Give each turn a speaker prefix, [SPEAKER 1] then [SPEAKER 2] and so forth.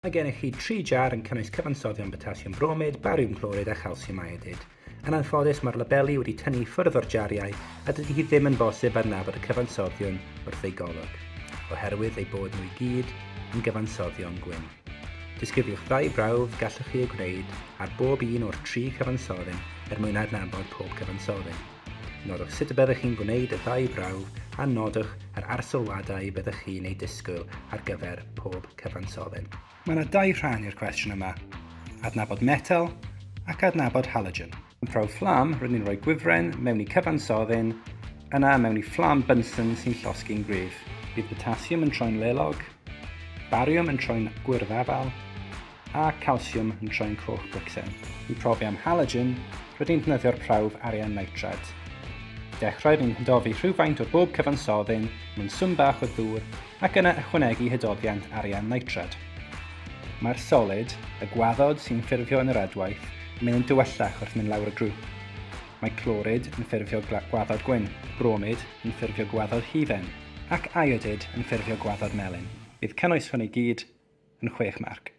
[SPEAKER 1] Mae gennych chi 3 jar yn cynnwys cyfansoddion potasiwm bromid, bariwm clorid a chalsiwm iodid. Yn anffodus, mae'r labeli wedi tynnu ffwrdd o'r jariau a dydy hi ddim yn bosib adnabod y cyfansoddion wrth ei golwg, oherwydd ei bod nhw i gyd yn gyfansoddion gwyn. Disgrifiwch 2 brawf gallwch chi eu gwneud ar bob un o'r 3 cyfansoddyn mwyn adnabod pob cyfansoddyn. Nodwch sut y byddwch chi'n gwneud y 2 brawf a nodwch yr arsylwadau byddwch chi'n ei disgwyl ar gyfer pob cyfansoddyn. Mae yna 2 rhan i'r cwestiwn yma, adnabod metal ac adnabod halogen. Yn prawf fflam, rydyn ni'n rhoi gwifren mewn i cyfansoddyn, yna mewn i fflam Bunsen sy'n llosgi'n gryf. Bydd potasiwm yn troi'n lelog, bariwm yn troi'n gwyrdd afal, a calsiwm yn troi'n coch bricsen. I profi am halogen, rydyn ni'n defnyddio'r prawf arian nitrad. Dechrau ni'n hydofi rhywfaint o'r bob cyfansodyn mewn swm bach o ddŵr ac yna ychwanegu hydoddiant arian nitrad. Mae'r solid, y gwaddod sy'n ffurfio yn yr adwaith, yn mynd yn dywyllach wrth mynd lawr y grŵp. Mae clorid yn ffurfio gwaddod gwyn, bromid yn ffurfio gwaddod hufen, ac iodid yn ffurfio gwaddod melyn. Bydd cynnwys hwn i gyd yn 6 marc.